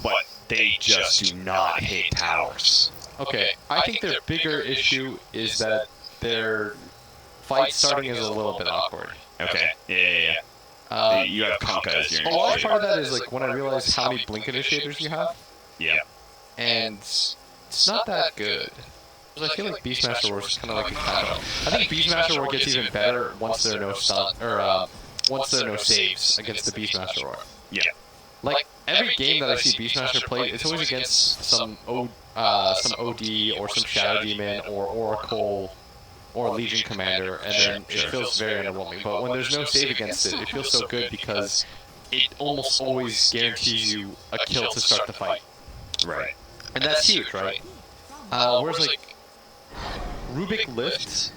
but they just do not hit towers. Okay, I think their bigger issue is that their fight starting is a little bit awkward. Okay, yeah. You have Kunkka as your initiator. A large part of that is like when I realize how many blink initiators you have. Yeah. And it's not that good. Because I feel like Beastmaster War is kind of like a combo. I think Beastmaster War gets even better once there are no stun once there are no saves against the Beastmaster War. Yeah. Like every game that I see Beastmaster played, it's always against some OD or some Shadow Demon or Oracle or Legion Commander, and then it feels very underwhelming. But when there's no save against it, it feels so good because it almost always guarantees you a kill to start the fight. Right. And that's huge, right? Whereas like Rubik Lift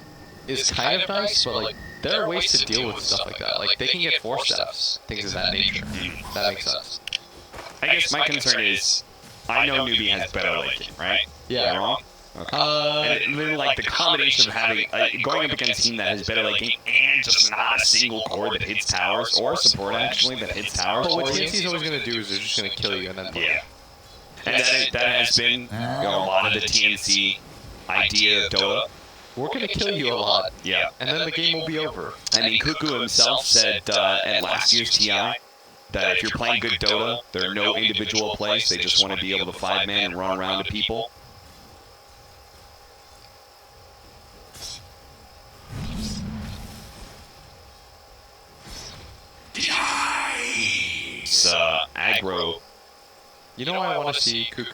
is kind of nice, but like there are ways to deal with stuff like that. Like they can get 4-steps, things of that nature. That makes sense. I guess my concern is, I know Newbie has better late game, right? Yeah. Am I wrong? Okay. And then, like, the combination of having, going up against a team that has better late game and just not a single core that hits towers, or a support, actually, that hits towers. But what TNC is always going to do is they're just going to kill you and then... Yeah. And that has been, a lot of the TNC idea of Dota. We're going to kill you a lot. Yeah. And then the game will be over. I mean, Cuckoo himself said at last year's TI that if you're playing good Dota, there are no individual plays. They just want to be able to 5-man and run around to people. It's aggro. You know why I want to see Cook,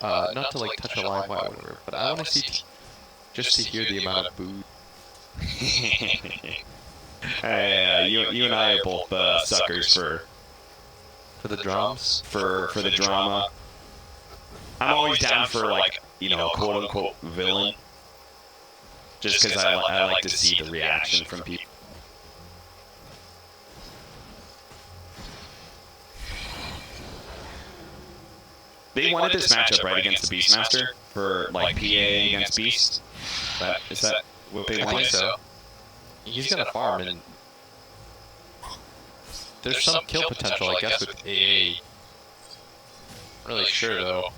not to like touch a live wire or whatever, but I want to see just to hear the amount of boo. You and I are both suckers for the drums, for the drama. I'm always down for like a quote unquote villain, just because I like to see the reaction from people. They wanted this matchup right against the Beastmaster for like PA against Beast. Is that what they wanted? I think so. He's gonna farm and there's some kill potential, I guess, with AA. I'm really sure though.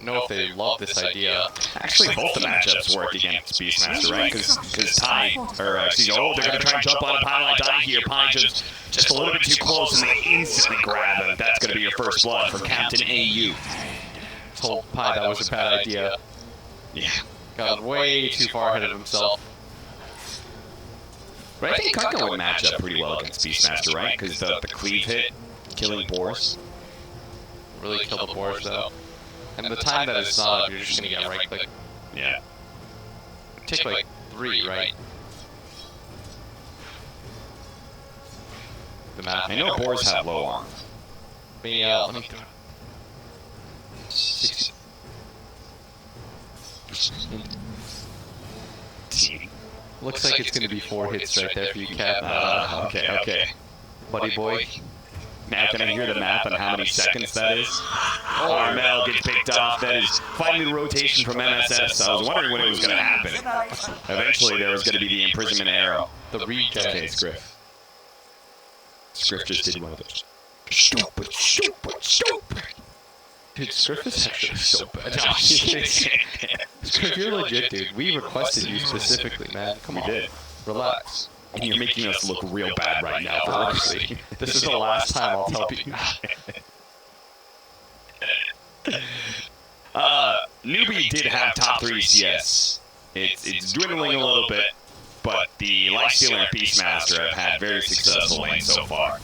Know if they love this idea. Actually, both the matchups work against Beastmaster, right? Because Ty, or excuse me, they're gonna try and jump on a pile and die here. Pie just a little bit too close, and they instantly grab him. That's gonna be your first blood for Captain AU. Told Pie that was a bad idea. Yeah. Got way too far ahead of himself. But I think Kunkka would match up pretty well against Beastmaster, right? Because the cleave hit, killing boars. Really kill the boars though. And the time that it's not up, you're just gonna get right click. Yeah. Take like 3, right? The math. I know boars have low arm. Yeah, let me do it. 60. Looks like it's gonna be 4 hits right there for you, Cap. Okay. Buddy boy. Now can I hear the math on how many seconds that is? Armel gets picked off. That is finally the rotation from MSS. I was wondering when it was going to happen. Eventually there was going to be the imprisonment arrow. The regen. Okay, Scriff. Scriff just did one of those. Stupid. Dude, Scriff is actually so bad. No, Scriff, you're legit, dude. We requested you specifically, man. Come on. We did. Relax. And you're making us look real bad right now, honestly. This is the last time I'll tell people. Newbie did have top 3 CS. It's dwindling a little bit, but the Lifestealer and Beastmaster have had very successful lanes so far.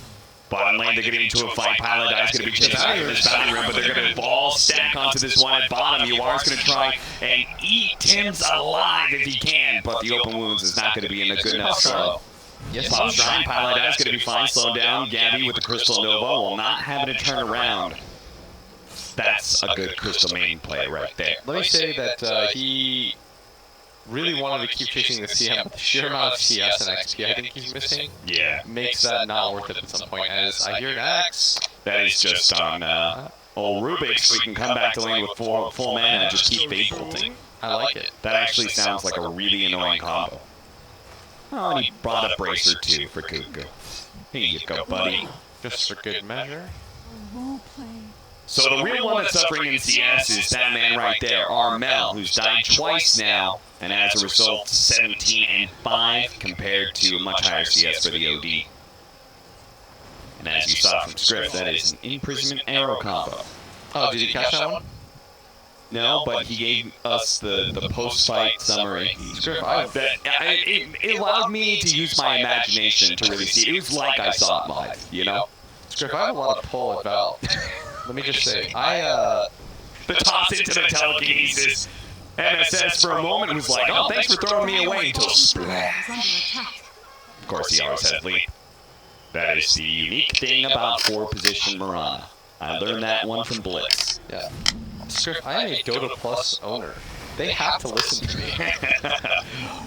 Bottom lane, they're getting into a fight. Paladin's going to be chasing out of this bounty room, but they're going to all stack onto this one at bottom. UR's going to try and eat Tim's alive if he can, but the open wounds is not going to be in a good enough slow. Yes, Pop Shrine, Paladin's going to be fine. Slow down. Gabby with the Crystal Nova will not have it turn around. That's a good Crystal main play right there. Let me say that he really wanted to keep chasing the CM, but the sheer amount of CS and XP I think he's missing makes that not worth it at some point, as I hear an axe. That is just on old Rubik's, so we can come back to lane with full mana and just keep fade bolting. I like it. That actually sounds like a really annoying combo. Oh, and he brought a bracer too for Cuckoo. Here you go, buddy. Just for good measure. So the real one that's suffering in CS is that man right there, Armel, who's died twice now, and as a result, 17 and 5 compared to a much higher CS for the OD. And as you saw from script, that is an imprisonment arrow combo. Oh, did he catch that one? No, but he gave us the post-fight summary. It allowed me to use my imagination to really see it. It was like I saw it live, you know? Scriff, I have a lot of pull at Val. Let me just say, the toss into the telekinesis. MSS for a moment was like, oh, thanks for throwing me away until splash. Of course, he always had leap. That is the unique thing about 4-position Mirana. I learned that one from Blitz. Yeah. Scriff, I am a Dota Plus owner. They have to listen to me.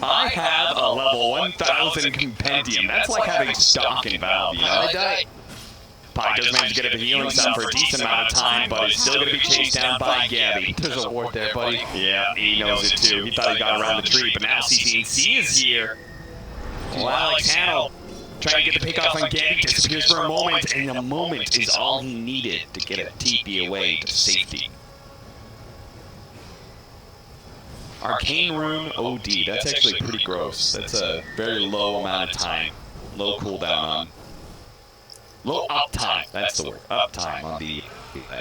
I have a level 1000 compendium. That's like having stock in Valve, you know? I die. Pi does manage to get up a healing cell for a decent amount of time, but is still going to be chased down by Gabby. There's a ward there, buddy. Yeah, he knows it too. He thought he got around the tree, but now TNC is here. Well, Alex Hannell trying to get the pick off on Gabby, disappears for a moment, and a moment is all he needed to get a TP away to safety. Arcane Rune OD, that's actually pretty gross. That's a very low amount of time. Low cooldown on. Low uptime, that's the word. Uptime on the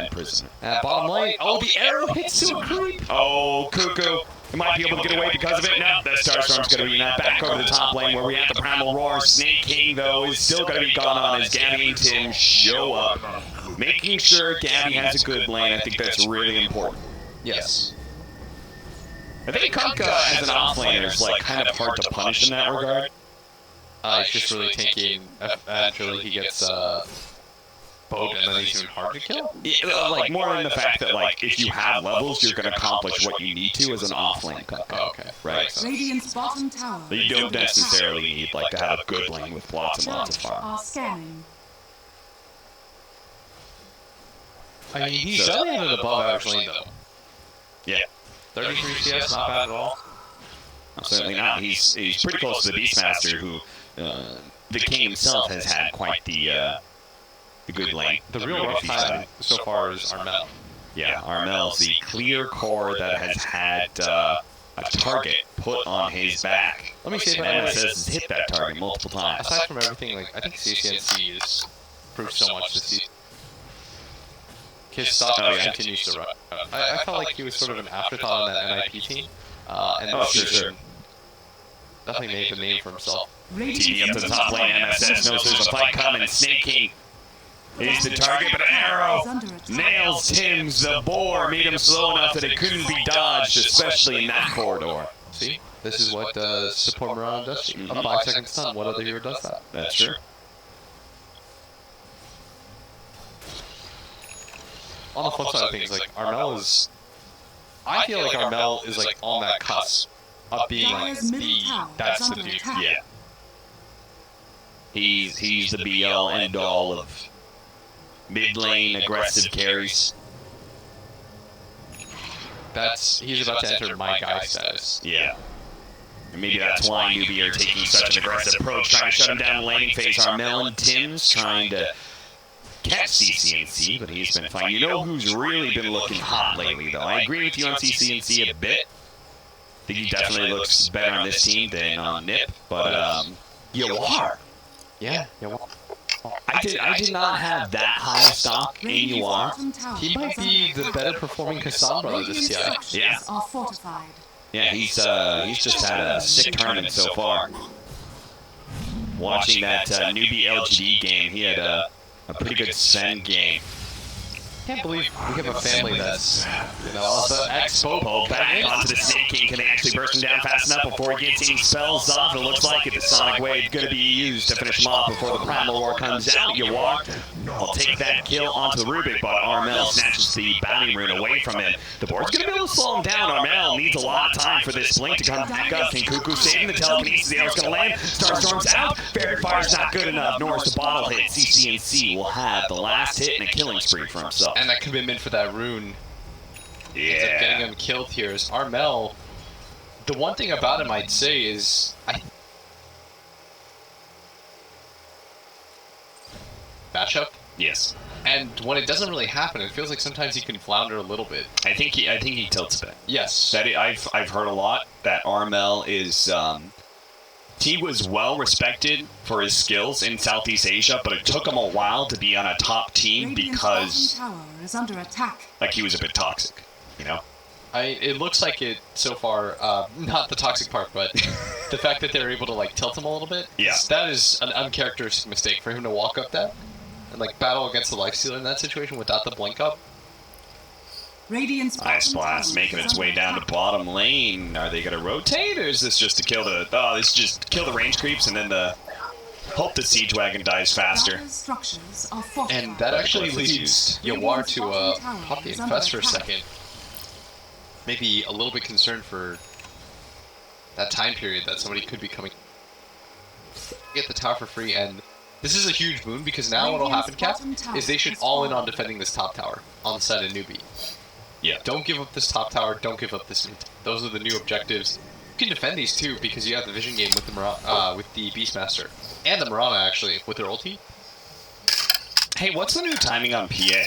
imprisonment. Bottom lane. Oh, the arrow hits to a creep. Oh, Cuckoo. He might be able to get away because of it. No, the Starstorm's going to be now back over the top lane where we have the Primal Roar. Snake King, though, is still going to be gone on as Gabby and Tim show up. Making sure Gabby has a good lane, I think that's really important. Yes. I think Kunkka as an offlaner is like kind of hard to punish in that regard. He's just really tanky, and eventually he gets bowed, and then he's even hard to kill. Yeah, like more in the fact that like if you have levels, you're going to accomplish what you need to as an offlane Kunkka. Oh, okay. Right. Radiant's bottom tower. But you don't necessarily need like to have a good lane with lots and lots of farm. Scanning. I mean, he's definitely at an above average lane, though. Yeah. 33 CS, not bad at all. No, certainly not. He's pretty close to the Beastmaster, who the king himself has had quite the good lane. The real rough time so far is Armel. Yeah, Armel's the clear core that has had a target put on his back. Let me say that. And has hit that target multiple times. Aside from everything, like I think TNC has proved so much this season. His stuff continues to run. I felt like he was sort of an afterthought on that NIP team, and this season definitely made a name for himself. TD up to the top lane, MSS knows there's a fight coming. Snake King is the target, but Arrow nails Tim's. The boar made him slow enough that it couldn't be dodged, especially in that corridor. See, this is what support Mirana does. A 5-second stun. What other hero does that? That's true. On the flip side of things, like Armel is, I feel like Armel is like on that cusp of being like that's the dude. Yeah. He's the be-all, end-all of mid-lane aggressive carries. He's about to enter my guy status. Yeah. And maybe that's why Newbie are taking such an aggressive approach, trying to shut him down the laning phase. Armel and Tim's trying to catch CCNC, but he's been fine. You know who's really been looking hot lately, though? I agree with you on CCNC a bit. I think he definitely looks better on this team than on NIP, but Yawar. Yeah. I did not have that high stock in Yawar. He might be the better performing Cassandra this year. Yeah. Yeah, he's just had a sick tournament so far. Watching that Newbie LGD game, he had a pretty good send game. I can't believe we have a family that's, also ex-Popo back onto the Snake King. Can they actually burst him down fast enough before he gets any spells off? It looks like it. The Sonic Wave going to be used to finish him off before the Primal War comes out. Yawar will take that kill onto the Rubik, but Armel snatches the Bounty Rune away from him. The board's going to be able to slow him down. Armel needs a lot of time for this blink to come back up. Can Cuckoo saving the telekinesis? The arrow's going to land. Starstorm's out. Fairy Fire's not good enough, nor is the bottle hit. CCNC will have the last hit and a killing spree for himself. And that commitment for that rune ends up getting him killed here. Is Armel, the one thing about him I'd say is matchup. Yes. And when it doesn't really happen, it feels like sometimes he can flounder a little bit. I think he tilts a bit. Yes. I've heard a lot that Armel is he was well respected for his skills in Southeast Asia, but it took him a while to be on a top team because tower is under attack. Like he was a bit toxic, you know. It looks like it so far. Not the toxic part, but the fact that they're able to like tilt him a little bit. Yeah. That is an uncharacteristic mistake for him to walk up that and like battle against the lifestealer in that situation without the blink up. Radiant's Ice Blast making its way down to bottom lane. Are they gonna rotate, or is this just to kill the? Oh, this is just to kill the range creeps and then the hope the siege wagon dies faster. And that actually leads Yawar to pop the Infest for a second. Maybe a little bit concerned for that time period that somebody could be coming. Get the tower for free, and this is a huge boon because now what'll happen, Cap, is they should all in on defending this top tower on the side of Newbie. Yeah. Don't give up this top tower. Don't give up this mid. Those are the new objectives. You can defend these too because you have the vision game with the with the Beastmaster and the Mirana actually with their ulti. Hey, what's the new timing on PA?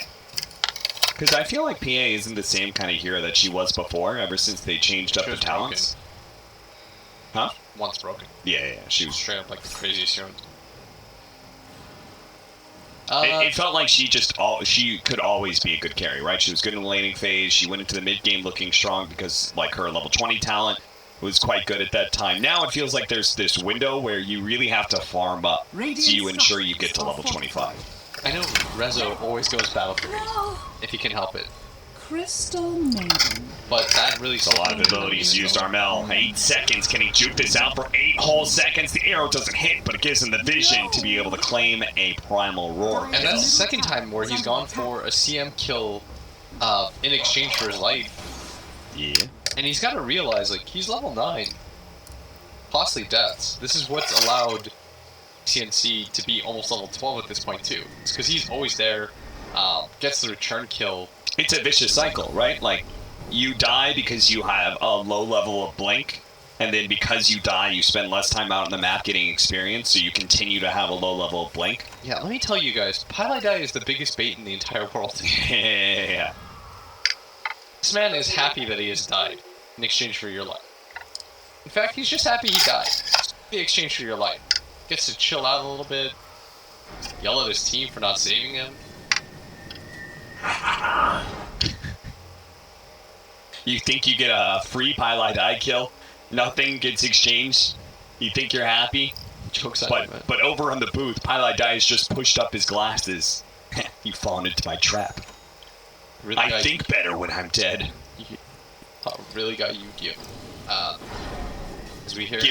Because I feel like PA isn't the same kind of hero that she was before. Ever since they changed up the talents. Huh? Once broken. Yeah, she was straight up like the craziest hero. It felt like she could always be a good carry, right? She was good in the laning phase. She went into the mid game looking strong because like her level 20 talent was quite good at that time. Now it feels like there's this window where you really have to farm up so you ensure you get to level 25. I know Rezo always goes battle fury if he can help it. Crystal Maiden. But that really a lot of abilities used. Armel, 8 seconds. Can he juke this out for 8 whole seconds? The arrow doesn't hit, but it gives him the vision to be able to claim a primal roar. And that's the second time where he's gone for a CM kill in exchange for his life. Yeah. And he's got to realize, like, he's level 9. Costly deaths. This is what's allowed TNC to be almost level 12 at this point, too. It's because he's always there, gets the return kill. It's a vicious cycle, right? Like, you die because you have a low level of blink, and then because you die, you spend less time out on the map getting experience, so you continue to have a low level of blink. Yeah, let me tell you guys, Pylai Die is the biggest bait in the entire world. Yeah. This man is happy that he has died in exchange for your life. In fact, he's just happy he died in exchange for your life. Gets to chill out a little bit, yell at his team for not saving him. You think you get a free Pylai Die kill? Nothing gets exchanged? You think you're happy? Jokes on you, man. But over on the booth, Pylai Die has just pushed up his glasses. You've fallen into my trap. Really I think better when I'm dead. Really got Yu-Gi-Oh! As we hear He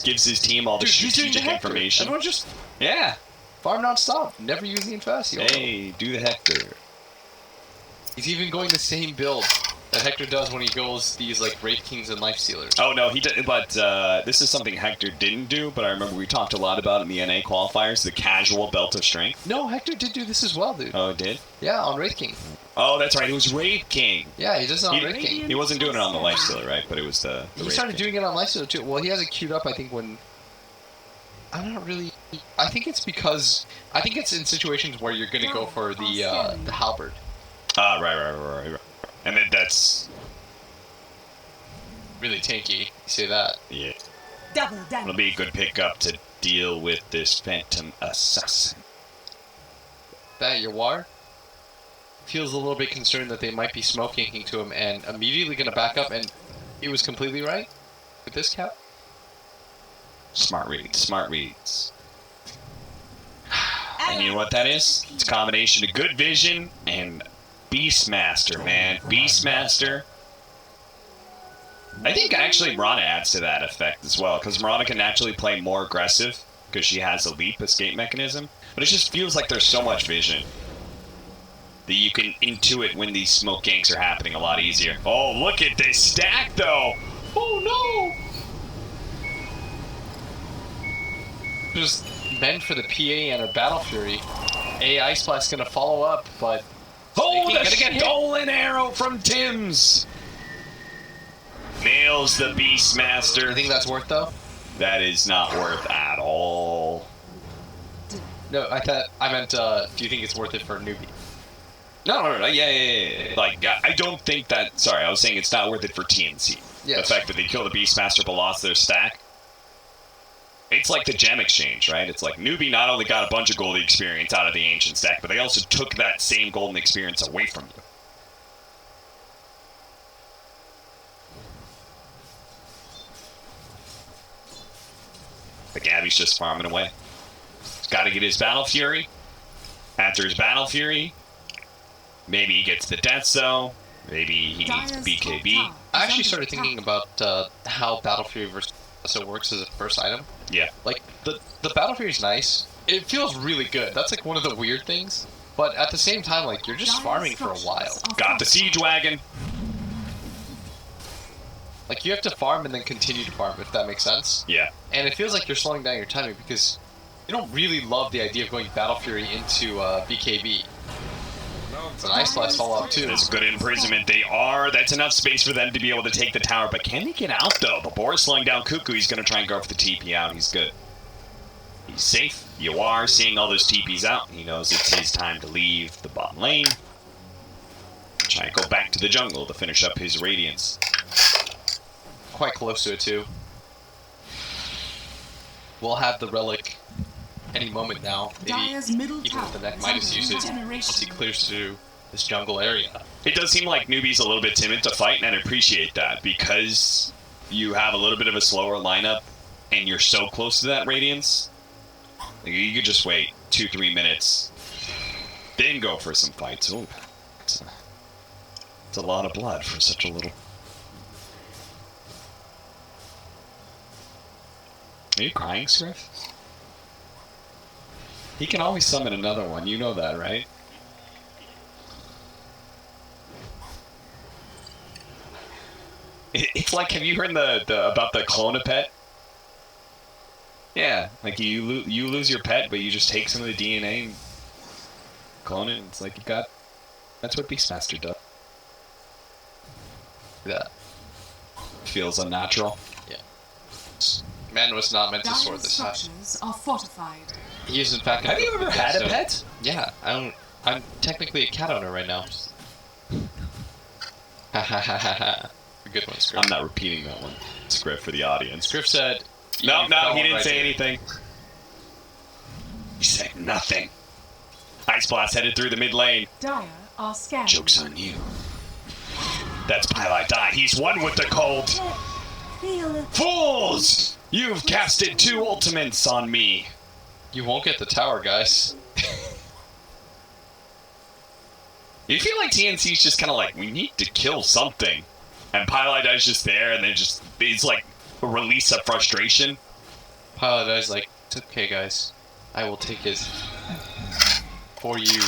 gives his team all the strategic information. Everyone just Yeah. farm non-stop. Never use the Infest. Hey, do the Hector. He's even going the same build that Hector does when he goes these like Wraith Kings and Life Stealers. Oh no, he did. But this is something Hector didn't do. But I remember we talked a lot about it in the NA qualifiers. The casual belt of strength. No, Hector did do this as well, dude. Oh, it did? Yeah, on Wraith King. Oh, that's right. It was Wraith King. Yeah, he does it on Wraith King. He wasn't doing it on the Life Stealer, right? But it was the He Wraith started King. doing it on Life Stealer too. Well, he has it queued up. I think when. I'm not really. I think it's because I think it's in situations where you're gonna go for the halberd. Ah, right. And then that's really tanky. You say that? Yeah. Double damage. It'll be a good pickup to deal with this Phantom Assassin. That Yawar feels a little bit concerned that they might be smoke yanking to him and immediately gonna back up, and he was completely right with this Cap. Smart reads. And you know what that is? It's a combination of good vision and Beastmaster, man. Beastmaster. I think actually Mirana adds to that effect as well, because Mirana can naturally play more aggressive because she has a leap escape mechanism, but it just feels like there's so much vision that you can intuit when these smoke ganks are happening a lot easier. Oh, look at this stack, though! Oh, no! Just meant for the PA and a Battle Fury. Ice Blast gonna follow up, but... Oh, the stolen arrow from Tim's! Nails the Beastmaster. You think that's worth, though? That is not worth at all. No, I meant, do you think it's worth it for a Newbie? No. Yeah. Like, I don't think that... Sorry, I was saying it's not worth it for TNC. Yes. The fact that they kill the Beastmaster but lost their stack. It's like the gem exchange, right? It's like Newbie not only got a bunch of golden experience out of the ancient stack, but they also took that same golden experience away from you. But Gabby's just farming away. He's got to get his Battle Fury. After his Battle Fury, maybe he gets the Death Zone. Maybe he needs BKB. I actually started thinking about how Battle Fury versus so works as a first item. Yeah. Like, the Battle Fury is nice. It feels really good. That's, like, one of the weird things. But at the same time, like, you're just farming for a while. Got the Siege Wagon. Like, you have to farm and then continue to farm, if that makes sense. Yeah. And it feels like you're slowing down your timing because you don't really love the idea of going Battle Fury into BKB. It's an Ice Blast fallout too. It's a good imprisonment. That's enough space for them to be able to take the tower. But can they get out, though? The board is slowing down Cuckoo. He's going to try and go for the TP out. He's good. He's safe. You are seeing all those TPs out. He knows it's his time to leave the bottom lane. Try and go back to the jungle to finish up his Radiance. Quite close to it too. We'll have the relic any moment now. Maybe even with the neck minus usage once he clears through this jungle area. It does seem like Newbie's a little bit timid to fight, and I appreciate that because you have a little bit of a slower lineup and you're so close to that Radiance. Like, you could just wait 2-3 minutes, then go for some fights. Ooh, it's a lot of blood for such a little. Are you crying, Scriff? He can always summon another one. You know that, right? It's like, have you heard about the Clonopet? Yeah, like you lose your pet, but you just take some of the DNA and clone it. And it's like that's what Beastmaster does. Yeah. Feels unnatural. Yeah. Man was not meant to soar this high. Are fortified. He is in fact. Have you ever had a pet? Yeah, I'm technically a cat owner right now. Ha ha ha ha ha. A good one, Scriff. I'm not repeating that one, Scriff, for the audience. Scriff said. No, he didn't say anything. He said nothing. Ice Blast headed through the mid lane. Dire are scanning. Joke's on you. That's Pylite Die. He's one with the cold. Fools! You've casted 2 ultimates on me. You won't get the tower, guys. You feel like TNC's just kind of like, we need to kill something. And Pylite Die's just there, and it's like a release of frustration. Pilot Eye's like, it's okay, guys. I will take it for you.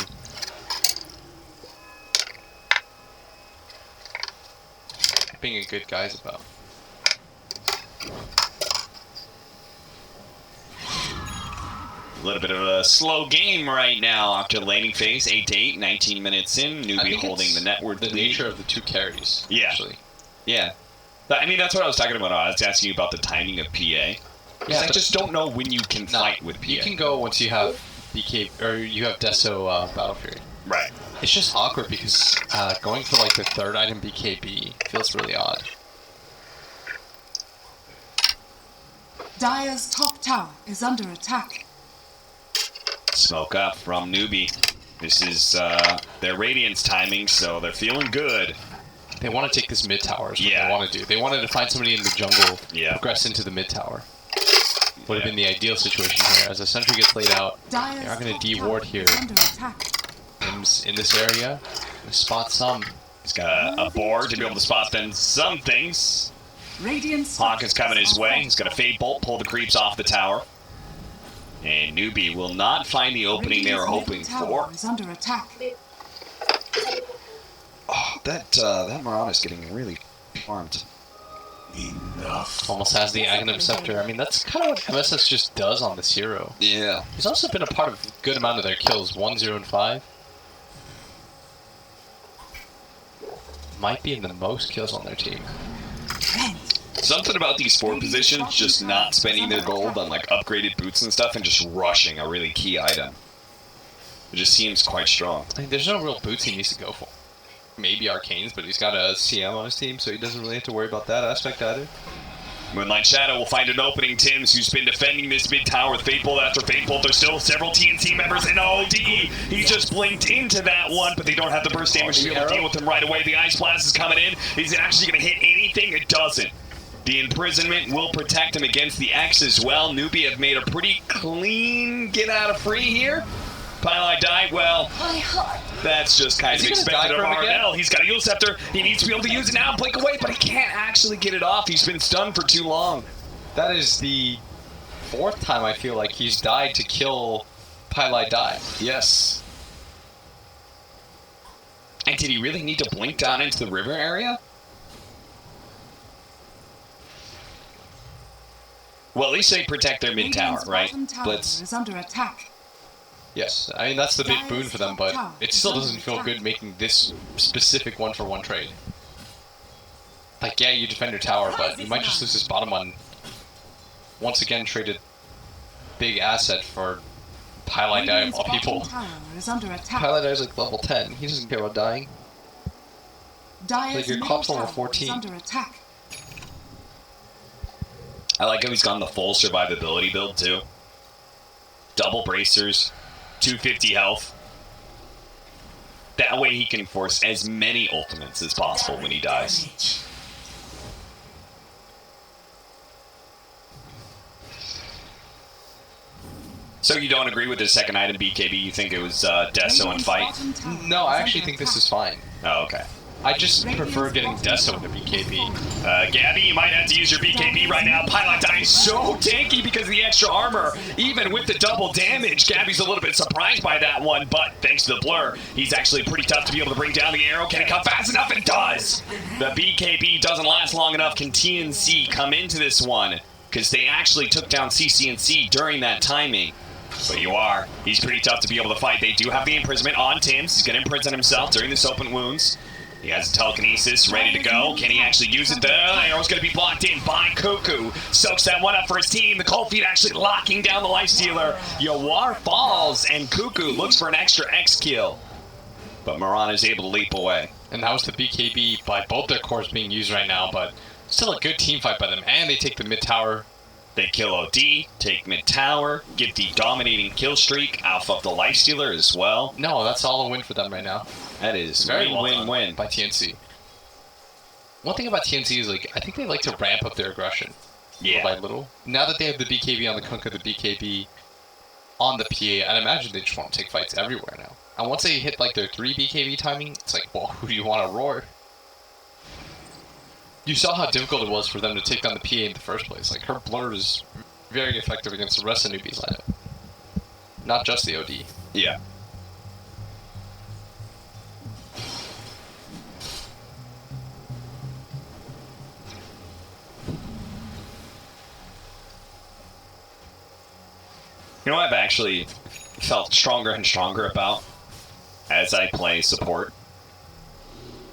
Being a good guy's about. A little bit of a slow game right now after laning phase. 8-8, 19 minutes in. Newbie holding the network. The nature of the 2 carries. Yeah. Actually. Yeah. I mean, that's what I was talking about. I was asking you about the timing of PA. Yeah, I just don't know when you can fight with PA. You can go once you have BK, or you have Deso Battle Fury. Right. It's just awkward because going for like the 3rd item BKB feels really odd. Dire's top tower is under attack. Smoke up from Newbie. This is their Radiance timing, so they're feeling good. They want to take this mid tower is what they want to do. They wanted to find somebody in the jungle, progress into the mid tower. Would have been the ideal situation here. As a sentry gets laid out, they are going to de-ward here. Him's in this area. Spot some. He's got a board to be able to spot then some things. Radiance Hawk is coming his way. He's got a Fade Bolt, pull the creeps off the tower. And Newbie will not find the opening they were hoping for. Is under attack. Oh, that Marauder's getting really farmed. Enough. Almost has the Aghanim Scepter. I mean, that's kind of what MSS just does on this hero. Yeah. He's also been a part of a good amount of their kills. 1, 0, and 5. Might be in the most kills on their team. Something about these 4 positions just not spending their gold on like upgraded boots and stuff and just rushing a really key item. It just seems quite strong. I mean, there's no real boots he needs to go for. Maybe Arcanes, but he's got a CM on his team, so he doesn't really have to worry about that aspect either. Moonlight Shadow will find an opening. Tims, who's been defending this mid tower with Fateful after Fateful. There's still several TNC members in OD. He just blinked into that one, but they don't have the burst damage to be able to deal with him right away. The Ice Blast is coming in. Is it actually going to hit anything? It doesn't. The imprisonment will protect him against the X as well. Newbie have made a pretty clean get out of free here. Pylai died. Well, that's just kind of expected of Arnell. He's got a Heal Scepter. He needs to be able to use it now, blink away, but he can't actually get it off. He's been stunned for too long. That is the 4th time I feel like he's died to kill Pylai die. Yes. And did he really need to blink down into the river area? Well, at least they protect their mid tower, right? Blitz is under attack. Yes, I mean, that's the big boon for them, but it still doesn't feel good making this specific one-for-one trade. Like, yeah, you defend your tower, but you might just lose this bottom one. Once again, traded big asset for Pylai Die of all people. Pylai Die is like level 10. He doesn't care about dying. Like, your Cop's level 14. I like how he's gone the full survivability build, too. Double bracers. 250 health. That way he can force as many ultimates as possible when he dies. So you don't agree with the second item, BKB? You think it was Deso and Fight? No, I actually think this is fine. Oh, okay. I just prefer getting Deso into BKB. Gabby, you might have to use your BKB right now. Pylai Die is so tanky because of the extra armor. Even with the double damage, Gabby's a little bit surprised by that one, but thanks to the blur, he's actually pretty tough to be able to bring down the arrow. Can it come fast enough? It does! The BKB doesn't last long enough. Can TNC come into this one? Because they actually took down CCNC during that timing. But you are. He's pretty tough to be able to fight. They do have the imprisonment on Tims. He's going to imprison himself during this open wounds. He has a telekinesis ready to go. Can he actually use it? The arrow's going to be blocked in by Cuckoo. Soaks that one up for his team. The Cold Feet actually locking down the Lifestealer. Yawar falls, and Cuckoo looks for an extra X kill. But Moran is able to leap away. And that was the BKB by both their cores being used right now, but still a good team fight by them. And they take the mid tower. They kill OD, take mid tower, get the dominating kill streak, alpha up the Lifestealer as well. No, that's all a win for them right now. That is very win-win by TNC. One thing about TNC is, like, I think they like to ramp up their aggression little by little. Now that they have the BKB on the Kunkka, the BKB on the PA, I'd imagine they just want to take fights everywhere now. And once they hit like their 3 BKB timing, it's like, well, who do you want to roar? You saw how difficult it was for them to take down the PA in the first place. Like, her blur is very effective against the rest of Newbie's lineup. Not just the OD. Yeah. You know what I've actually felt stronger and stronger about as I play support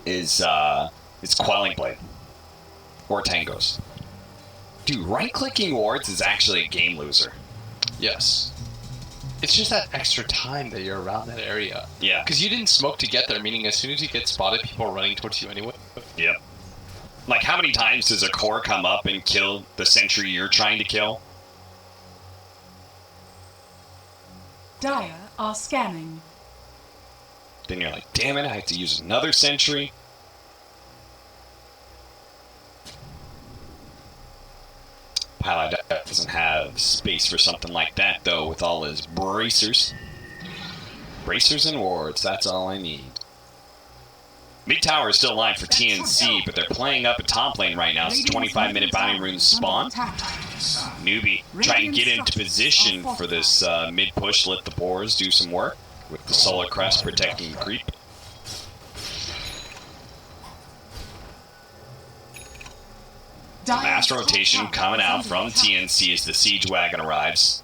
is Quelling Blade or Tangos. Dude, right-clicking wards is actually a game loser. Yes. It's just that extra time that you're around that area. Yeah. Because you didn't smoke to get there, meaning as soon as you get spotted, people are running towards you anyway. Yep. Like, how many times does a core come up and kill the sentry you're trying to kill? Dire are scanning. Then you're like, damn it, I have to use another sentry. Pylai doesn't have space for something like that, though, with all his bracers. Bracers and wards, that's all I need. Mid tower is still alive for TNC, but they're playing up a top lane right now. It's a 25-minute bounty rune spawn. Newbie trying to get into position for this mid push, let the boars do some work with the Solar Crest protecting the creep. Mass rotation coming out from TNC as the siege wagon arrives.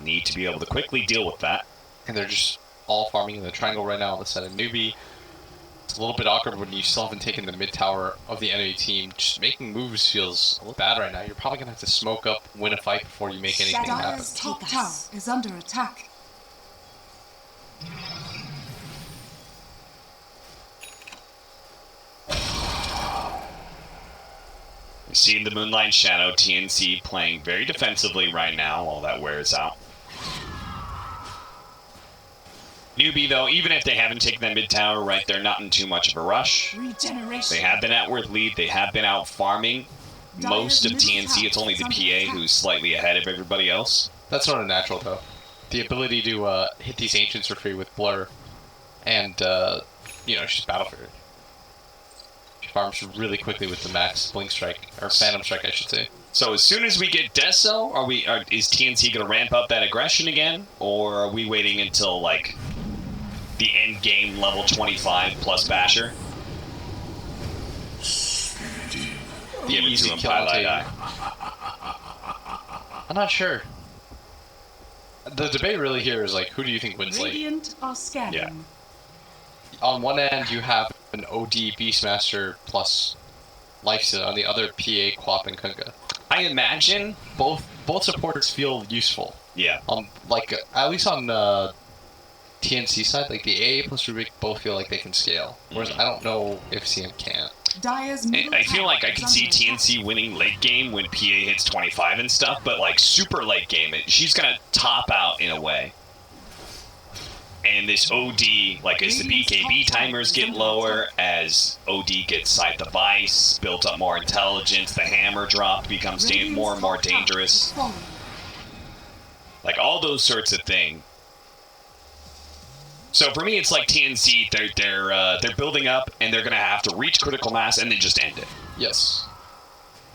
Need to be able to quickly deal with that. And they're just all farming in the triangle right now on the side of Newbie. It's a little bit awkward when you still haven't taken the mid tower of the enemy team. Just making moves feels a little bad right now. You're probably going to have to smoke up, win a fight before you make anything happen. Dire's top tower is under attack. You see the Moonlight Shadow TNC playing very defensively right now while that wears out. Newbie, though, even if they haven't taken that mid tower, right, they're not in too much of a rush. They have been at worth lead. They have been out farming most of TNC. It's only the PA who's slightly ahead of everybody else. That's not a natural, though. The ability to hit these Ancients for free with Blur and, you know, she's Battlefield. She farms really quickly with the max Blink Strike, or Phantom Strike, I should say. So as soon as we get Deso, is TNC going to ramp up that aggression again? Or are we waiting until, like, the end game level 25 plus Basher? The easy kill on I'm not sure. The debate really here is like, who do you think wins late? Radiant are scanning. Yeah. On one end, you have an OD Beastmaster plus Lifesteal. On the other, PA, Quap, and Kunkka. I imagine Both supporters feel useful. Yeah. Like at least on TNC side, like the AA plus Rubik both feel like they can scale. Whereas I don't know if CM can't. I feel like I can see TNC winning late game when PA hits 25 and stuff, but like super late game, she's gonna top out in a way. And this OD, like as the BKB timers get lower, as OD gets Scythe of Ice, built up more intelligence, the hammer drop becomes more and more dangerous. Like all those sorts of things. So for me, it's like TNC. They're building up, and they're gonna have to reach critical mass and then just end it. Yes.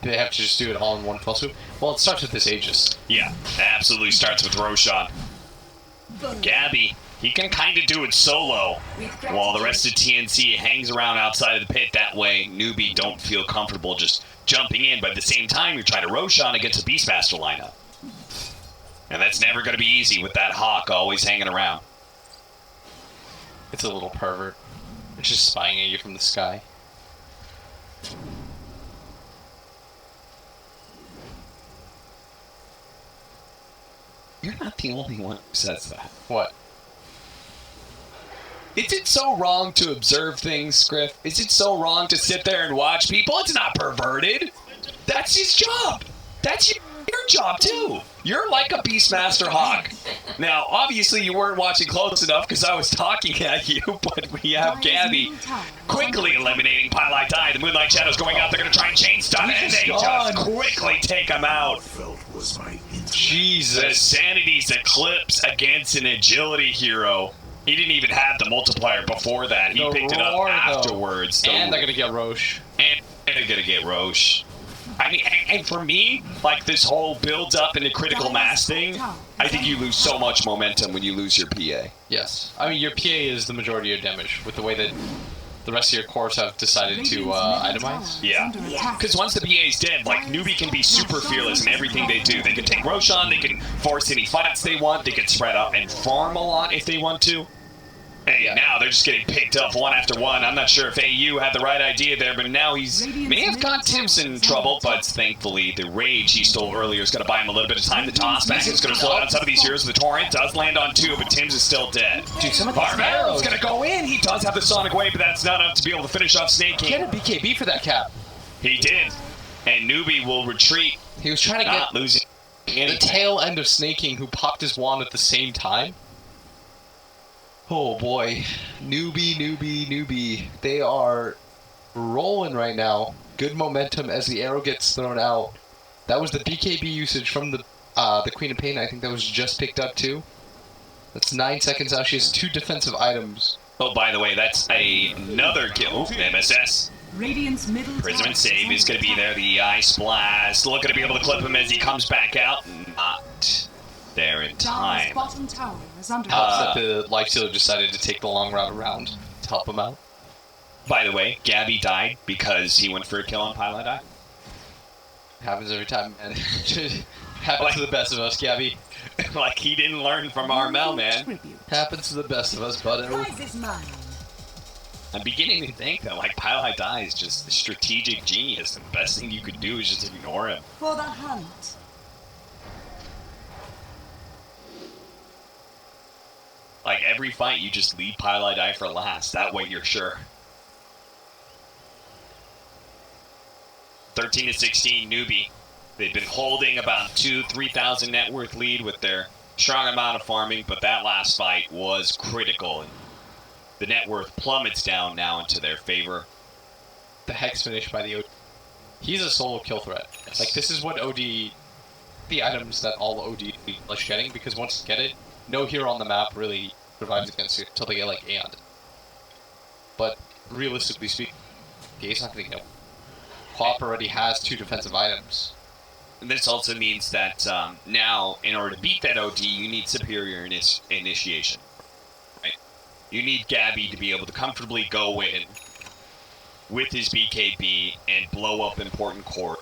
Do they have to just do it all in one fell swoop? Well, it starts with this Aegis. Yeah, it absolutely starts with Roshan. Gabby, he can kind of do it solo, while the rest of TNC hangs around outside of the pit. That way, Newbie don't feel comfortable just jumping in, but at the same time, you're trying to Roshan against a Beastmaster lineup. And that's never going to be easy with that Hawk always hanging around. It's a little pervert. It's just spying at you from the sky. You're not the only one who says that. What? Is it so wrong to observe things, Griff? Is it so wrong to sit there and watch people? It's not perverted. That's his job. That's your job, too. You're like a Beastmaster Hawk. Now, obviously, you weren't watching close enough because I was talking at you, but we have Gabby quickly eliminating Pylite Die. The Moonlight Shadow's going out. They're going to try and chain stun, and they just quickly take him out. Jesus. The Sanity's Eclipse against an Agility hero. He didn't even have the multiplier before that. He picked it up afterwards. And they're going to get Roche. And they're going to get Roche. I mean, and for me, like this whole build up into critical mass thing, I think you lose so much momentum when you lose your PA. Yes. I mean, your PA is the majority of damage with the way that the rest of your cores have decided to itemize. Yeah. Because once the PA is dead, like, Newbie can be super fearless in everything they do. They can take Roshan, they can force any fights they want, they can spread out and farm a lot if they want to. Hey, now they're just getting picked up one after one. I'm not sure if AU had the right idea there, but now he's may have got Timson in trouble, but thankfully the rage he stole earlier is going to buy him a little bit of time. The toss back is going to slow down some of these heroes. The Torrent does land on two, but Tim's is still dead. Dude, some of these Barbaro's going to go in. He does have the Sonic Wave, but that's not enough to be able to finish off Snake King. Get a BKB for that cap. He did, and Newbie will retreat. He was trying to not get losing anything. the tail end of Snake King, who popped his wand at the same time. Oh boy, Newbie. They are rolling right now. Good momentum as the arrow gets thrown out. That was the BKB usage from the Queen of Pain. I think that was just picked up too. That's 9 seconds out. She has 2 defensive items. Oh, by the way, that's another kill. MSS. Radiant's middle Prism and tower save is going to be there. The Ice Blast. Looking to be able to clip him as he comes back out. Not there in time. Bottom tower is under Helps that the Lifestealer decided to take the long route around to help him out. By the way, Gabby died because he went for a kill on Pylite Die. Happens every time, man. Happens to the best of us, Gabby. Like he didn't learn from Armel, man. Happens to the best of us, buddy. Prize is mine. I'm beginning to think that like Pylite Die is just a strategic genius. The best thing you could do is just ignore him. For the hunt. Like every fight, you just leave Pile Die for last. That way you're sure. 13-16, Newbie. They've been holding about 3,000 net worth lead with their strong amount of farming, but that last fight was critical. And the net worth plummets down now into their favor. The Hex finish by the OD. He's a solo kill threat. Like, this is what OD, the items that all OD is getting, because once you get it, no hero on the map really survives against it until they get, like, Aeon. But, realistically speaking, Gae's not going to get Pop already has 2 defensive items. And this also means that now, in order to beat that OD, you need superior initiation. Right? You need Gabby to be able to comfortably go in with his BKB and blow up important cores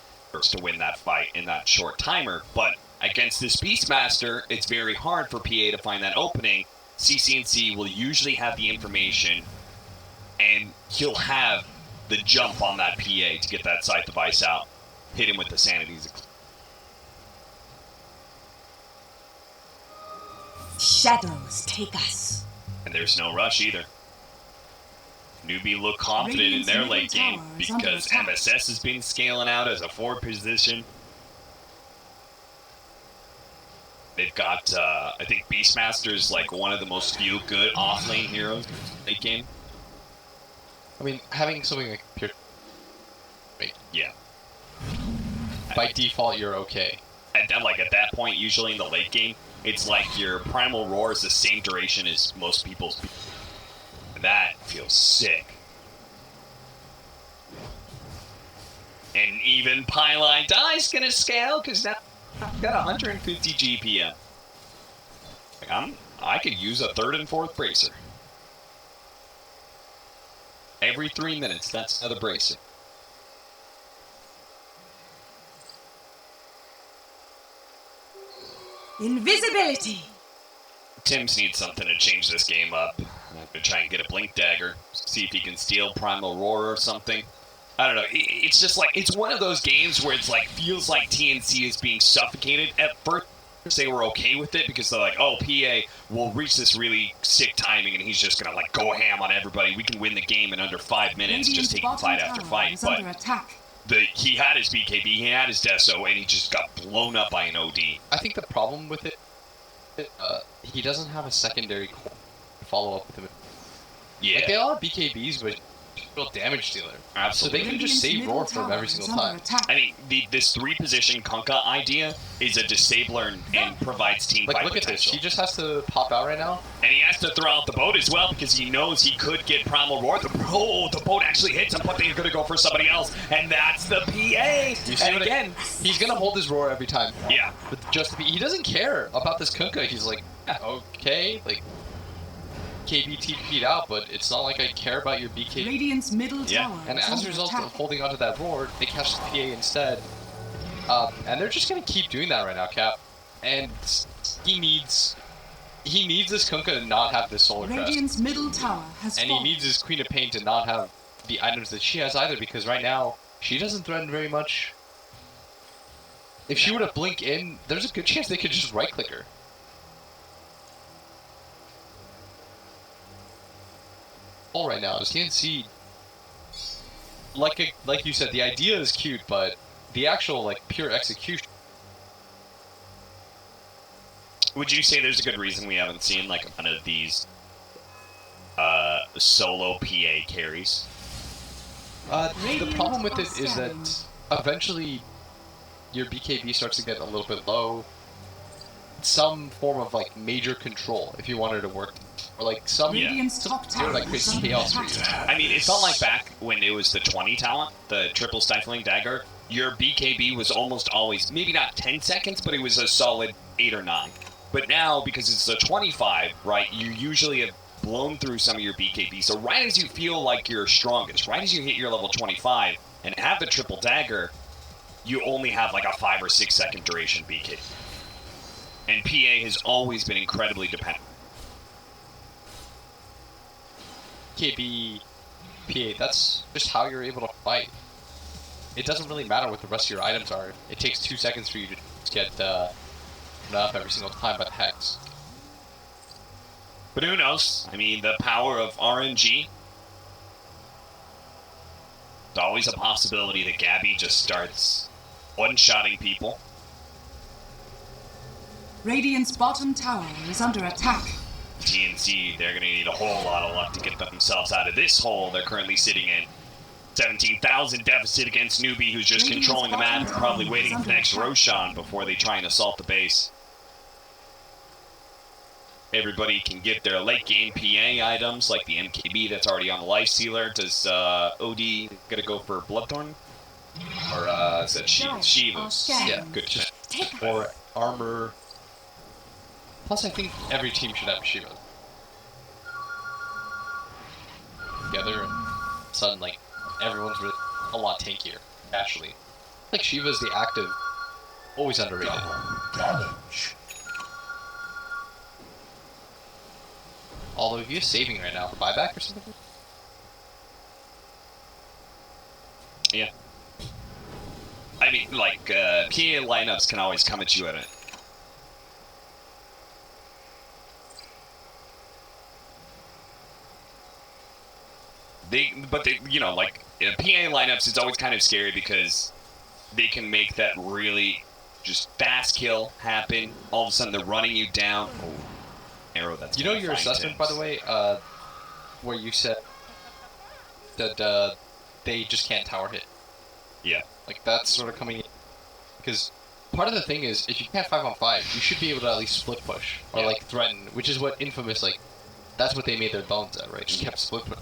to win that fight in that short timer. But against this Beastmaster, it's very hard for PA to find that opening. CCNC will usually have the information, and he'll have the jump on that PA to get that side device out, hit him with the Sanities. Shadows take us. And there's no rush either. Newbie look confident in their late game because MSS has been scaling out as a forward position. They've got, I think Beastmaster is like one of the most feel-good off-lane heroes in the late game. I mean, having something like pure... Yeah. By default, you're okay. And like at that point, usually in the late game, it's like your Primal Roar is the same duration as most people's. That feels sick. And even Pylon Die's gonna scale because now I've got 150 GPM. I could use a 3rd and 4th bracer. Every 3 minutes, that's another bracer. Invisibility. Tim's needs something to change this game up. I'm gonna try and get a Blink Dagger, see if he can steal Primal Roar or something. I don't know. It's just like, it's one of those games where it's like, feels like TNC is being suffocated. At first, they were okay with it because they're like, oh, PA will reach this really sick timing and he's just gonna like go ham on everybody. We can win the game in under 5 minutes, just taking fight after fight. But he had his BKB, he had his Deso, and he just got blown up by an OD. I think the problem with it, he doesn't have a secondary core to follow up with him. Yeah. Like, they all have BKBs, but real damage dealer. Absolutely. So they can just save Roar for him every single time. I mean, this 3-position Kunkka idea is a disabler and provides team fight look potential. At this. He just has to pop out right now. And he has to throw out the boat as well because he knows he could get Primal Roar. The boat actually hits him, but they're going to go for somebody else. And that's the PA. And again, he's going to hold his Roar every time. Yeah. But he doesn't care about this Kunkka. He's like, yeah, okay, like, KB TP'd out, but it's not like I care about your BK. Radiant's middle tower. And as a result of holding onto that Roar, they catch the PA instead. And they're just gonna keep doing that right now, Cap. And he needs this Kunkka to not have this Solar Crest. Radiant's middle tower has and he needs his Queen of Pain to not have the items that she has either, because right now she doesn't threaten very much. If she were to blink in, there's a good chance they could just right-click her. Right now, does TNC, like you said, the idea is cute, but the actual like pure execution. Would you say there's a good reason we haven't seen like one of these solo PA carries? The problem with it is that eventually your BKB starts to get a little bit low. Some form of like major control if you wanted to work. Or like some like crazy chaos for you. I mean, it felt like back when it was the 20 talent, the triple stifling dagger, your BKB was almost always, maybe not 10 seconds, but it was a solid 8 or 9. But now, because it's the 25, right, you usually have blown through some of your BKB. So right as you feel like you're strongest, right as you hit your level 25 and have the triple dagger, you only have like a 5 or 6 second duration BKB. And PA has always been incredibly dependent. KB, PA, that's just how you're able to fight. It doesn't really matter what the rest of your items are. It takes 2 seconds for you to get enough every single time by the Hex. But who knows? I mean, the power of RNG. It's always a possibility that Gabby just starts one-shotting people. Radiant's bottom tower is under attack. TNC, they're going to need a whole lot of luck to get themselves out of this hole they're currently sitting in. 17,000 deficit against Newbie, who's just controlling the map and probably waiting for the next Roshan before they try and assault the base. Everybody can get their late game PA items, like the MKB that's already on the Lifestealer. Does OD gonna go for Bloodthorn? Or is that Shiva's? Yeah, good. Just or armor. Plus, I think every team should have Shiva. Together, and suddenly, like, everyone's really a lot tankier, actually. Like, Shiva's the active, always underrated. Although he is saving right now for buyback or something. Yeah. I mean, like, PA lineups can always come at you at it. But you know, like, in PA lineups, it's always kind of scary because they can make that really just fast kill happen. All of a sudden, they're running you down. Oh, arrow that's. You know your assessment, by the way, where you said that they just can't tower hit. Yeah. Like, that's sort of coming in. Because part of the thing is, if you can't 5-on-5, you should be able to at least split push. Or, like, threaten, which is what Infamous, like, that's what they made their bones at, right? Just kept split push.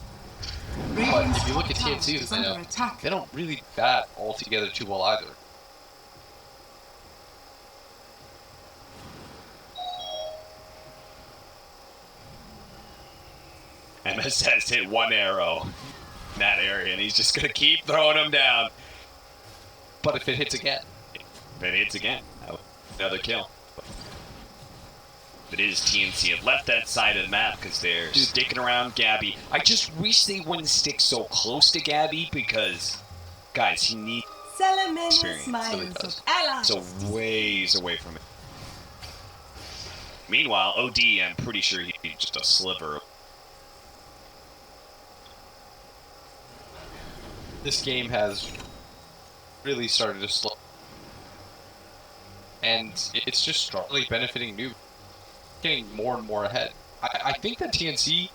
But if you look at TNC, they don't really bat altogether too well either. MS has hit one arrow in that area, and he's just going to keep throwing them down. But if it hits again. If it hits again, another kill. It is TNC have left that side of the map because they're sticking around Gabby. I just wish they wouldn't stick so close to Gabby because, guys, he needs experience. So ways away from it. Meanwhile, OD, I'm pretty sure he's just a sliver. This game has really started to slow. And it's just strongly benefiting Newbie. Getting more and more ahead. I think that TNC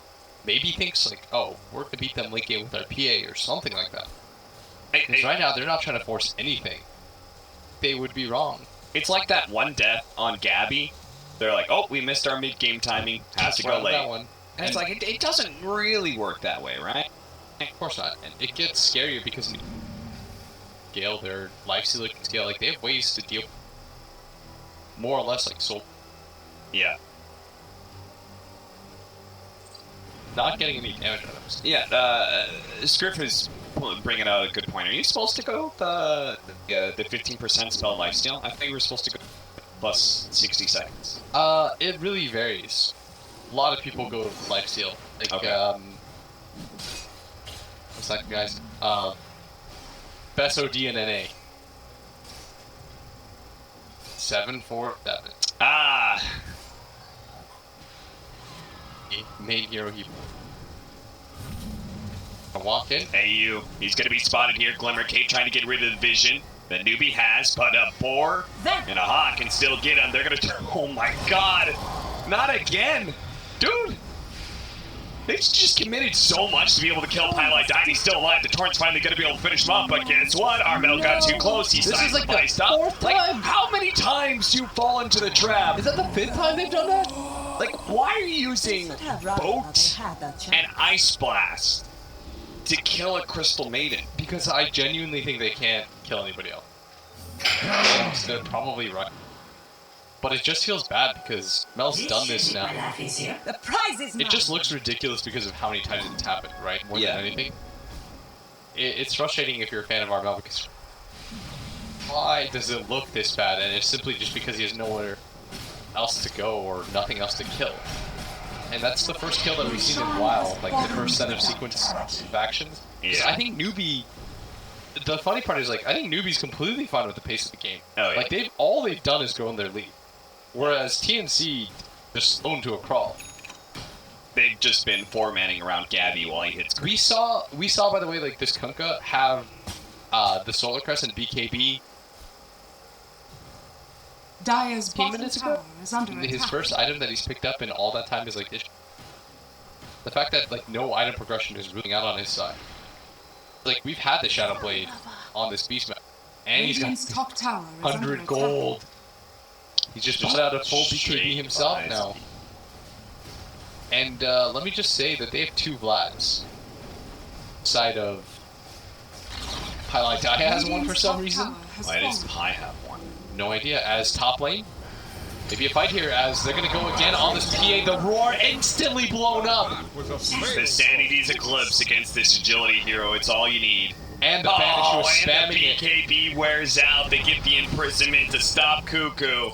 maybe thinks like, oh, we're gonna beat them late game with our PA or something like that. Because right now they're not trying to force anything. They would be wrong. It's like that one death on Gabby. They're like, oh, we missed our mid-game timing. Has to go late. That one. And it's like, it doesn't really work that way, right? Of course not. And it gets scarier because Gale, their lifestealer can scale. Like, they have ways to deal more or less like soul. Yeah. Not getting any damage out of us. Yeah, Scriff is bringing out a good point. Are you supposed to go the 15% spell lifesteal? I think we were supposed to go plus 60 seconds. It really varies. A lot of people go lifesteal. Like, okay. What's that, guys? Best OD in NA. 7-4-7. Ah! Main hero, he walk in. Hey, you. He's going to be spotted here. Glimmer Cape trying to get rid of the vision. The Newbie has, but a Boar and a Hawk can still get him. They're going to... Oh, my God. Not again. Dude. They've just committed so much to be able to kill Highlight Die. He's still alive. The Torrent's finally going to be able to finish him up. But guess what? Armel got too close. He's this is like the fourth time. How many times do you fall into the trap? Is that the 5th time they've done that? Like, why are you using Boat and Ice Blast to kill a Crystal Maiden? Because I genuinely think they can't kill anybody else. They're probably right. But it just feels bad because Mel's done this now. The prize is mine. It just looks ridiculous because of how many times it's happened, right? More than anything. It's frustrating if you're a fan of Armel because why does it look this bad? And it's simply just because he has nowhere else to go or nothing else to kill. And that's the first kill that we've seen in a while, like the first set of sequence of actions. Yeah. I think Newbie, the funny part is like, I think Newbie's completely fine with the pace of the game. Oh, yeah. Like all they've done is grown their lead. Whereas TNC just slowed to a crawl. they've just been four-manning around Gabby while he hits. We saw by the way, like this Kunkka have the Solar Crest and BKB. Dire's 15 bottom minutes tower ago? is under His attack. first item that he's picked up in all that time is like this. The fact that like no item progression is ruling out on his side. Like we've had the Shadow Blade on this beast map, and he's Radiant's got top tower is under 100 attack. gold. He's just put out a full BKB Straight himself buys. now. And let me just say that they have two Vlads. Side of Pylon Dai has one for Radiant's some top reason. tower has Why does fallen. Pi have one? No idea. As top lane, maybe a fight here as they're gonna go again on this PA. The roar instantly blown up, The Sanity's Eclipse against this agility hero, it's all you need. and the Banish was and spamming the it. BKB wears out. They get the imprisonment to stop Cuckoo.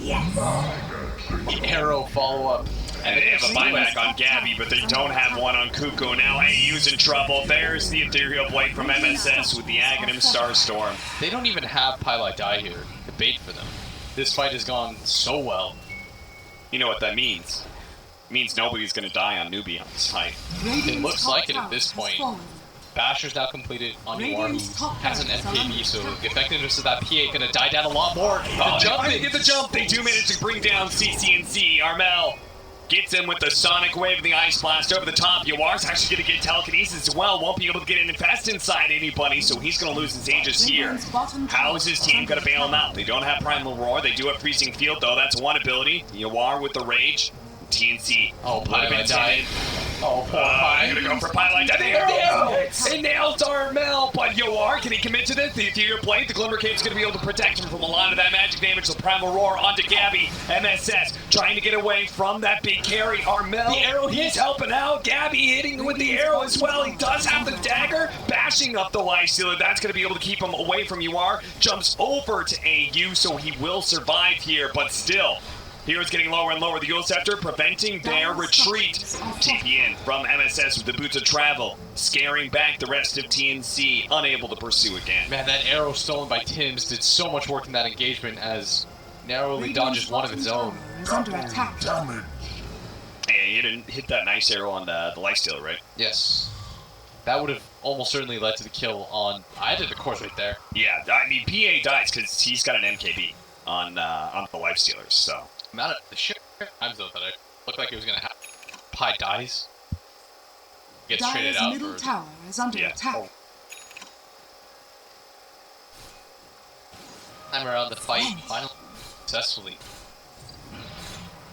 The arrow follow up. And they have a buyback on Gabby, but they don't have one on Cuckoo. Now AU's in trouble. There's the Ethereal Blade from MSS with the Aghanim Starstorm. They don't even have Pylon Dai here to bait for them. This fight has gone so well. You know what that means? It means nobody's going to die on Newbie on this fight. Radiant's looks top like it at tower this has point. fallen. Basher's now completed on Noir, who Radiant's top has an tower is MKB, under so attack. the effectiveness of that PA gonna die down a lot more. Oh, The jump they in. get the jump. They do manage to bring down CCNC. Armel gets him with the Sonic Wave and the Ice Blast over the top. Yawar's actually going to get telekinesis as well. Won't be able to get an infest inside anybody, so he's going to lose his Aegis here. Radiant's bottom tower How is his team going to bail him out? They don't have Primal Roar. They do have Freezing Field, though. That's one ability. Yawar with the Rage. TNC. Oh, would have been Pylon died. timid. Oh, poor I'm Pi. gonna go for Pylon. It nails Armel, but Yawar, can he commit to this? The Ethereal Blade, the Glimmer Cape's gonna be able to protect him from a lot of that magic damage. The Primal Roar onto Gabby. MSS trying to get away from that big carry. Armel, The arrow he's hit. helping out. Gabby hitting with the arrow as well. He does have the dagger, bashing up the Lifestealer. That's gonna be able to keep him away from Yawar. Jumps over to AU, so he will survive here, but still. Hero's getting lower and lower. The Yule Scepter preventing their retreat. TP in from MSS with the Boots of Travel, scaring back the rest of TNC, unable to pursue again. Man, that arrow stolen by Tims did so much work in that engagement as narrowly dodges one of its own. Is under attack. Hey, you didn't hit that nice arrow on the Lifestealer, right? Yes. That would have almost certainly led to the kill on... I did the course right there. Yeah, I mean, PA dies because he's got an MKB on the Lifestealers, so... Amount of the shit times though that I looked like it was gonna happen. Pi dies. Gets traded Dire's out middle for... tower is under Yeah. attack. Time around the fight, finally successfully.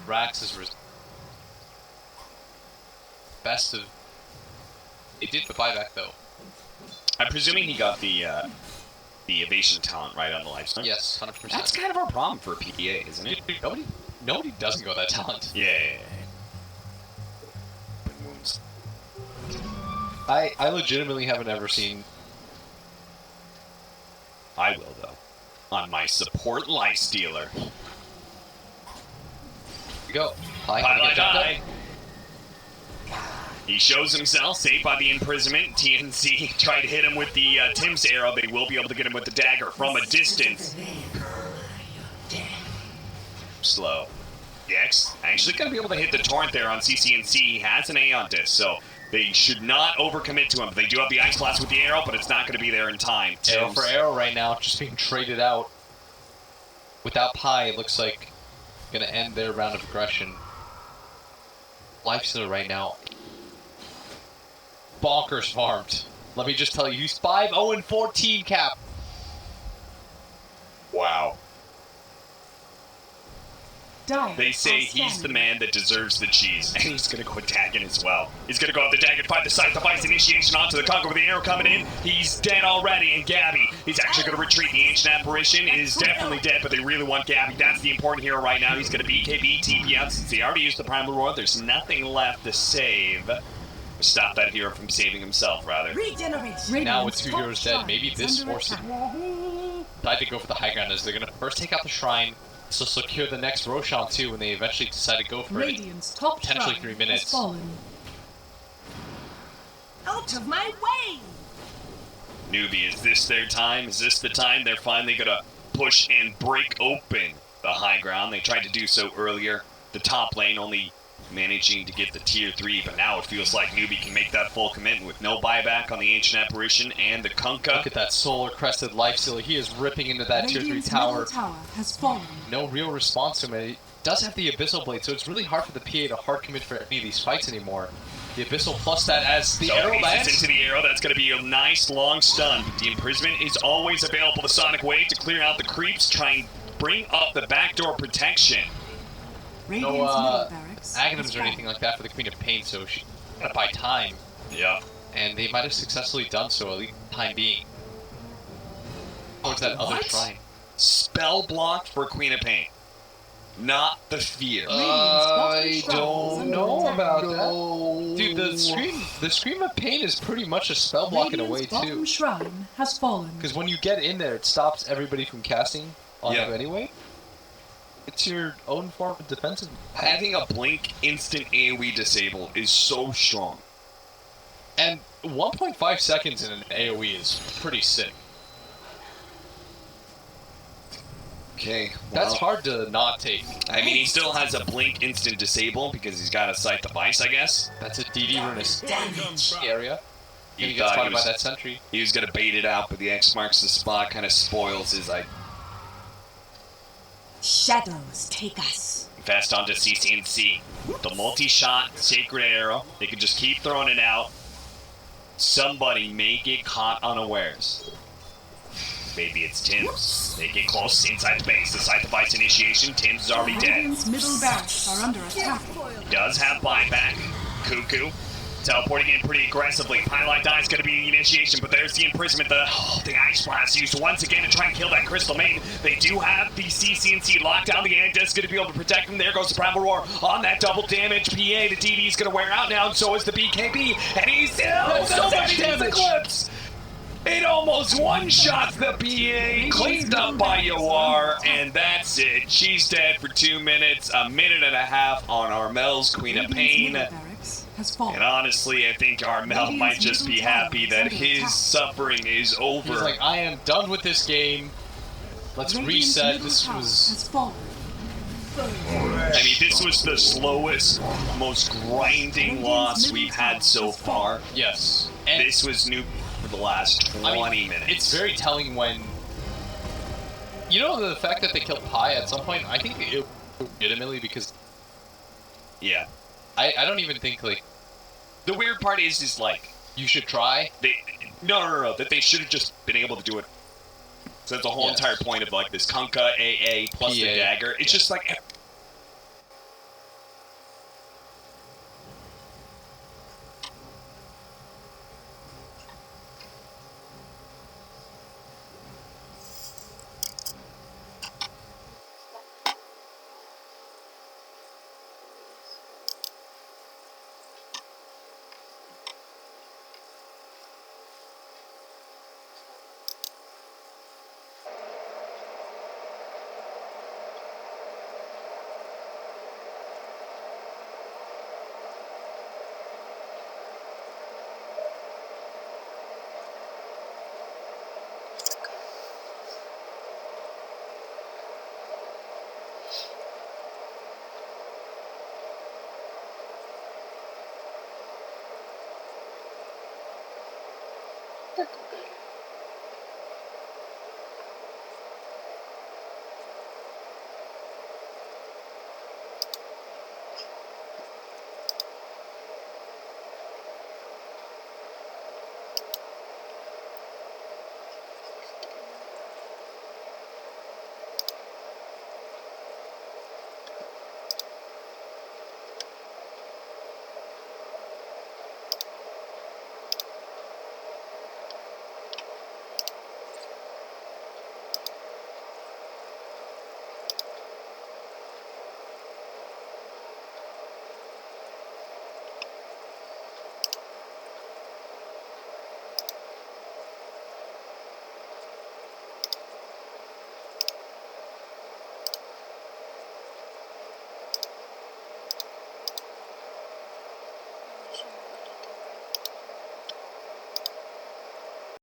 Rax is best of... It did the buyback though. I'm presuming he got the evasion talent right on the Lifestealer. Yes, 100%. That's kind of our problem for PA, isn't it? Nobody doesn't go that talent. Yeah. I legitimately haven't ever seen... I will, though. On my support Lifestealer. Go. Pi Pylon can get jumped die. He shows himself, saved by the imprisonment. TNC tried to hit him with the Tim's arrow. They will be able to get him with the dagger from a distance. Slow. Yex actually going to be able to hit the torrent there on CCNC. He has an Aeon disc, so they should not overcommit to him. They do have the Ice Blast with the arrow, but it's not going to be there in time. Arrow Tim's- for arrow right now, just being traded out. Without Pi, it looks like gonna end their round of aggression. Lifestealer right now. Bonkers farmed. Let me just tell you, he's 5-0-14 cap. Wow. Dire They say are he's the standing. man that deserves the cheese, and he's gonna go attacking as well. He's gonna go out the dagger, find the scythe, the vice initiation onto the Conquer with the arrow coming in. He's dead already, and Gabby, he's actually gonna retreat. The Ancient Apparition is definitely dead, but they really want Gabby. That's the important hero right now. He's gonna BKB, TP out, since he already used the Primal Roar. There's nothing left to save. Stop that hero from saving himself, rather. Regeneration. Now with Radiant's two top heroes dead, shrine maybe is this under forces attack. decide to go for the high ground as they're gonna first take out the shrine, so secure the next Roshan too when they eventually decide to go for it. Radiant's top Potentially shrine 3 minutes. has fallen. Out of my way! Newbie, is this their time? Is this the time they're finally gonna push and break open the high ground? They tried to do so earlier. The top lane only managing to get the tier 3, but now it feels like Newbie can make that full commitment with no buyback on the Ancient Apparition and the Kunkka. Look at that Solar Crested Lifestealer. He is ripping into that tier 3 Radiant's tower. middle tower has fallen. No real response to him. He does have the Abyssal Blade, so it's really hard for the PA to hard commit for any of these fights anymore. The Abyssal plus that as the arrow lands. Into the arrow, that's going to be a nice long stun. But the Imprisonment is always available to Sonic Wave to clear out the creeps, try and bring up the backdoor protection. Radiant's No middle barracks Aghanims has or anything like that for the Queen of Pain, so she's got to buy time. Yeah. And they might have successfully done so, at least time being. Towards that other shrine. Spell blocked for Queen of Pain. Not the fear. I bottom don't shrine is know under about attack. that. Dude, the Scream of Pain is pretty much a spell block in a way, Radiant's bottom too. shrine has fallen. Because when you get in there, it stops everybody from casting on you anyway. It's your own form of defensive. Having a blink instant AoE disable is so strong. And 1.5 seconds in an AoE is pretty sick. Okay, well, That's hard to not take. I mean, he still has a blink instant disable because he's got a sight device, I guess. That's a DD rune Damage. area. He He gets thought spotted by that sentry. he was gonna bait it out, but the X marks the spot, kind of spoils his like Shadows take us. fast onto CCNC. The multi-shot sacred arrow. They can just keep throwing it out. Somebody may get caught unawares. Maybe it's Tim's. They get close inside the base. The sight device initiation. Tim's is already dead. Radiant's middle barracks are under attack. He does have buyback. Cuckoo. Teleporting in pretty aggressively. Highlight die is going to be the initiation, but there's the imprisonment. The Ice Blast used once again to try and kill that Crystal Maiden. They do have the CCNC locked down. The Antis is going to be able to protect them. There goes the Primal Roar on that double damage. PA, the DD is going to wear out now, and so is the BKB. And he's still so much damage. Eclipse. It almost one-shots the PA, cleaned up by Yawar, and that's it. She's dead for 2 minutes, a minute and a half on Armel's Queen of Pain. Radiant's middle barracks has fallen. And honestly, I think Armel might just be happy that his suffering is over. He's like, I am done with this game. Let's Radiant's reset. middle This tower was... has fallen. I mean, this was the slowest, most grinding loss we've had so far. Yes. And This was new for the last 20 minutes. It's very telling when... You know, the fact that they killed Pi at some point, I think it legitimately because... Yeah. I don't even think, like, The weird part is like, you should try. no, that they should have just been able to do it. So that's the whole Yes. entire point of like this Kunkka AA plus the PA. dagger. It's just like